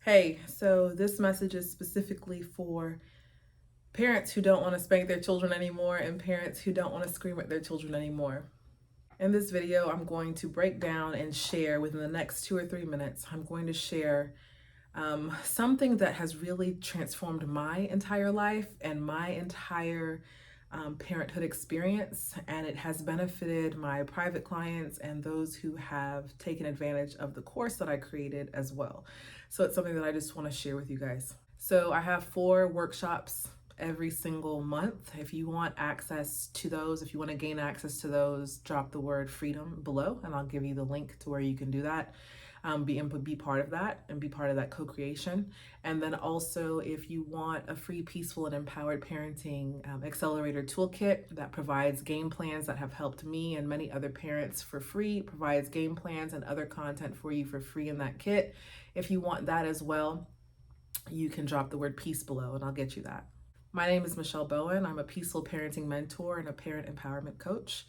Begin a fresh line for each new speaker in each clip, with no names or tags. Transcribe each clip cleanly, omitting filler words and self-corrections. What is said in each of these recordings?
Hey, so this message is specifically for parents who don't want to spank their children anymore and parents who don't want to scream at their children anymore. In this video, I'm going to break down and share within the next 2 or 3 minutes. I'm going to share something that has really transformed my entire life and my entire parenthood experience, and it has benefited my private clients and those who have taken advantage of the course that I created as well. So it's something that I just want to share with you guys. So I have 4 workshops every single month. If you want access to those, if you want to gain access to those, drop the word freedom below and I'll give you the link to where you can do that. Be part of that and be part of that co-creation. And then also, if you want a free, peaceful, and empowered parenting accelerator toolkit that provides game plans that have helped me and many other parents for free, provides game plans and other content for you for free in that kit. If you want that as well, you can drop the word peace below and I'll get you that. My name is Michelle Bowen. I'm a peaceful parenting mentor and a parent empowerment coach.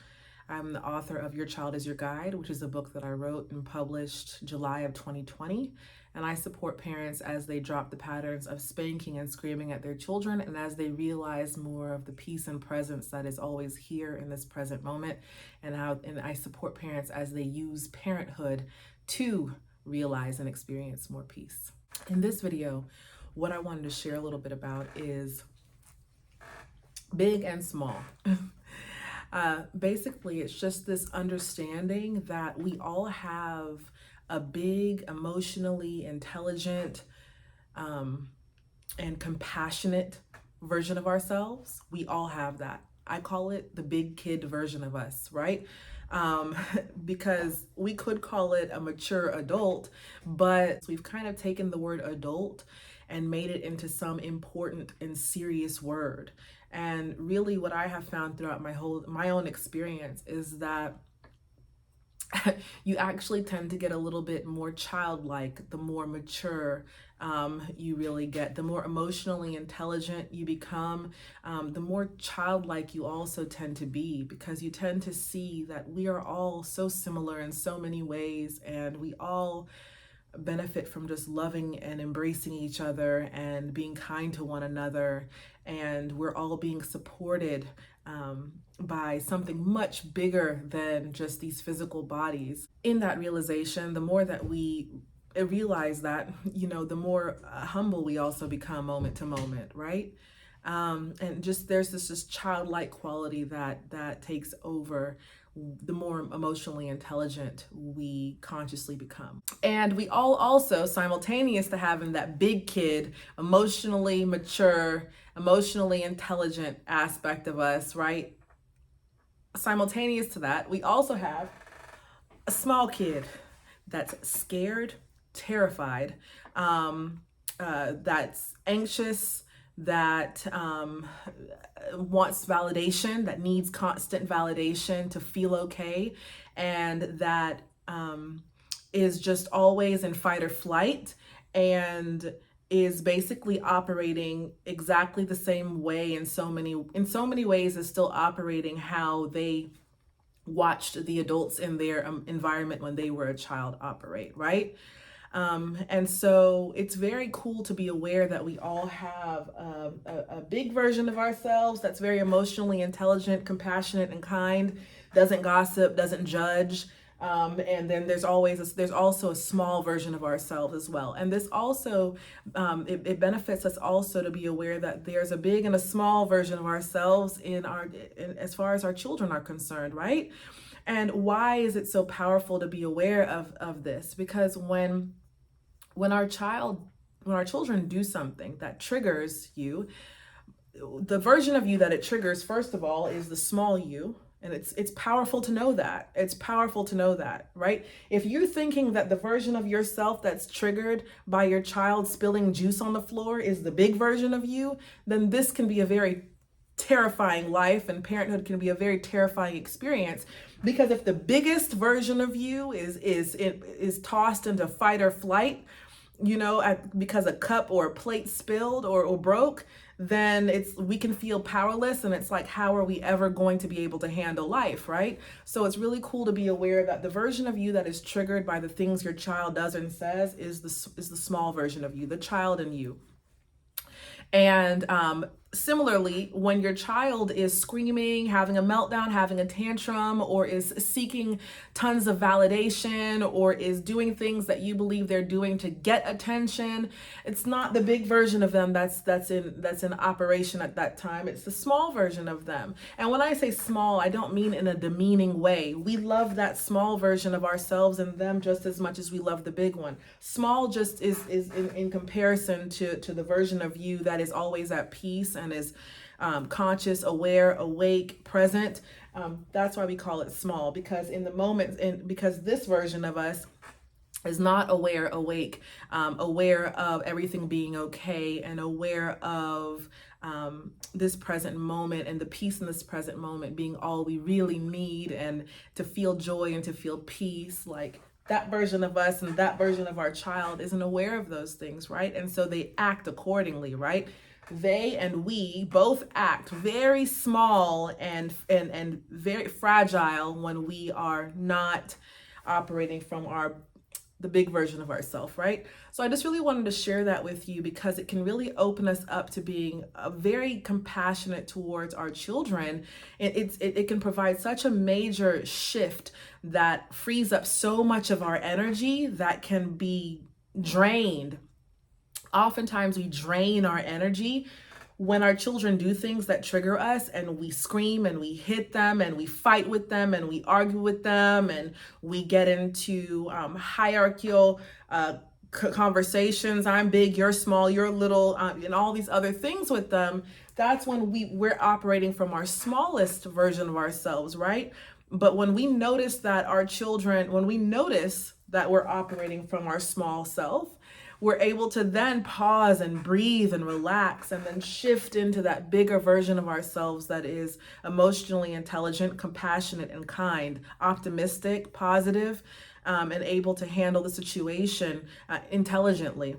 I'm the author of Your Child is Your Guide, which is a book that I wrote and published July of 2020. And I support parents as they drop the patterns of spanking and screaming at their children and as they realize more of the peace and presence that is always here in this present moment. And I support parents as they use parenthood to realize and experience more peace. In this video, what I wanted to share a little bit about is big and small. Basically, it's just this understanding that we all have a big, emotionally intelligent, and compassionate version of ourselves. We all have that. I call it the big kid version of us, right? Because we could call it a mature adult, but we've kind of taken the word adult and made it into some important and serious word. And really what I have found throughout my own experience is that you actually tend to get a little bit more childlike the more mature you really get. The more emotionally intelligent you become, the more childlike you also tend to be, because you tend to see that we are all so similar in so many ways, and we all benefit from just loving and embracing each other and being kind to one another, and we're all being supported by something much bigger than just these physical bodies. In that realization, the more that we realize that, the more humble we also become moment to moment, right? And just there's this childlike quality that takes over the more emotionally intelligent we consciously become. And we all also, simultaneous to having that big kid, emotionally mature, emotionally intelligent aspect of us, right? Simultaneous to that, we also have a small kid that's scared, terrified, that's anxious, that wants validation, that needs constant validation to feel okay, and that is just always in fight or flight, and is basically operating exactly the same way in so many ways, is still operating how they watched the adults in their environment when they were a child operate, right? And so it's very cool to be aware that we all have a big version of ourselves that's very emotionally intelligent, compassionate, and kind, doesn't gossip, doesn't judge. And then there's also a small version of ourselves as well. And this also, it benefits us also to be aware that there's a big and a small version of ourselves as far as our children are concerned, right? And why is it so powerful to be aware of this? Because when our children do something that triggers you, the version of you that it triggers, first of all, is the small you. And it's powerful to know that. It's powerful to know that, right? If you're thinking that the version of yourself that's triggered by your child spilling juice on the floor is the big version of you, then this can be a very terrifying life, and parenthood can be a very terrifying experience. Because if the biggest version of you is tossed into fight or flight, because a cup or a plate spilled or broke, then we can feel powerless, and it's like, how are we ever going to be able to handle life, right? So it's really cool to be aware that the version of you that is triggered by the things your child does and says is the small version of you, the child in you. And similarly, when your child is screaming, having a meltdown, having a tantrum, or is seeking tons of validation, or is doing things that you believe they're doing to get attention, it's not the big version of them that's in operation at that time. It's the small version of them. And when I say small, I don't mean in a demeaning way. We love that small version of ourselves and them just as much as we love the big one. Small just is in comparison to the version of you that is always at peace and is conscious, aware, awake, present. That's why we call it small, because in the moment, because this version of us is not aware, awake, aware of everything being okay, and aware of this present moment and the peace in this present moment being all we really need, and to feel joy and to feel peace. Like, that version of us and that version of our child isn't aware of those things, right? And so they act accordingly, right? They and we both act very small and very fragile when we are not operating from the big version of ourselves, right? So I just really wanted to share that with you, because it can really open us up to being very compassionate towards our children. It can provide such a major shift that frees up so much of our energy that can be drained. Oftentimes we drain our energy when our children do things that trigger us, and we scream and we hit them and we fight with them and we argue with them and we get into hierarchical conversations. I'm big, you're small, you're little, and all these other things with them. That's when we're operating from our smallest version of ourselves, right? But when we notice that when we notice that we're operating from our small self, we're able to then pause and breathe and relax, and then shift into that bigger version of ourselves that is emotionally intelligent, compassionate, and kind, optimistic, positive, and able to handle the situation intelligently,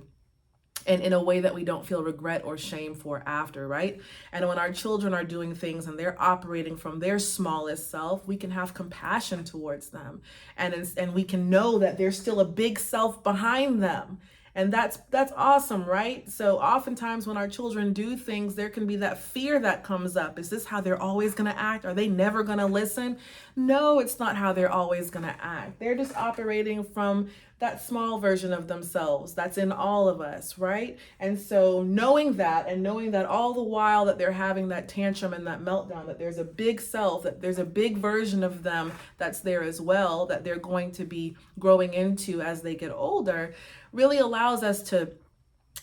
and in a way that we don't feel regret or shame for after, right? And when our children are doing things and they're operating from their smallest self, we can have compassion towards them, and we can know that there's still a big self behind them. And that's awesome, right? So oftentimes when our children do things, there can be that fear that comes up. Is this how they're always going to act? Are they never going to listen? No, it's not how they're always going to act. They're just operating from that small version of themselves that's in all of us, right? And so knowing that, and knowing that all the while that they're having that tantrum and that meltdown, that there's a big self, that there's a big version of them that's there as well, that they're going to be growing into as they get older, really allows us to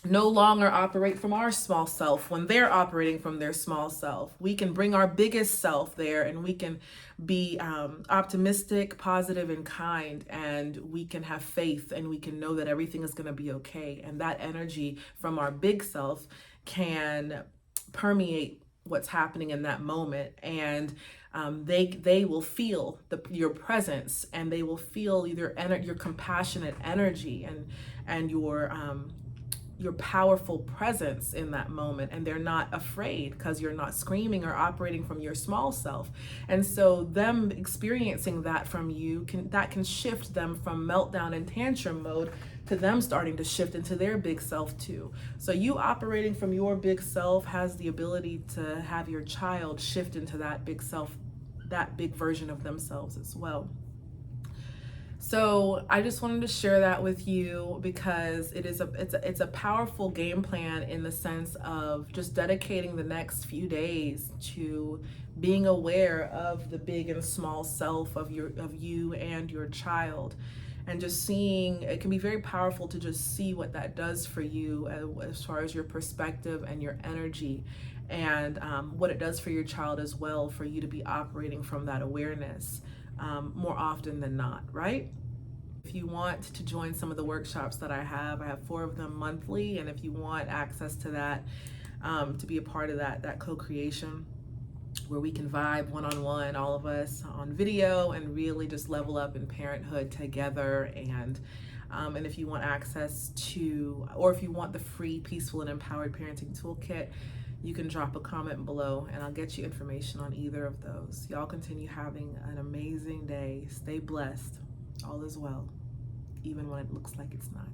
no longer operate from our small self when they're operating from their small self. We can bring our biggest self there, and we can be optimistic, positive, and kind, and we can have faith, and we can know that everything is going to be okay. And that energy from our big self can permeate what's happening in that moment, and they will feel your presence, and they will feel your compassionate energy and your powerful presence in that moment, and they're not afraid because you're not screaming or operating from your small self. And so them experiencing that from you can shift them from meltdown and tantrum mode to them starting to shift into their big self too. So you operating from your big self has the ability to have your child shift into that big self, that big version of themselves as well. So I just wanted to share that with you, because it's a powerful game plan in the sense of just dedicating the next few days to being aware of the big and small self of you and your child, and just seeing. It can be very powerful to just see what that does for you as far as your perspective and your energy, and what it does for your child as well, for you to be operating from that awareness more often than not, right? If you want to join some of the workshops that I have 4 of them monthly, and if you want access to that, to be a part of that co-creation where we can vibe one-on-one, all of us on video, and really just level up in parenthood together, and And if you want access to, or if you want the free Peaceful and Empowered Parenting Toolkit, you can drop a comment below and I'll get you information on either of those. Y'all continue having an amazing day. Stay blessed. All is well, even when it looks like it's not.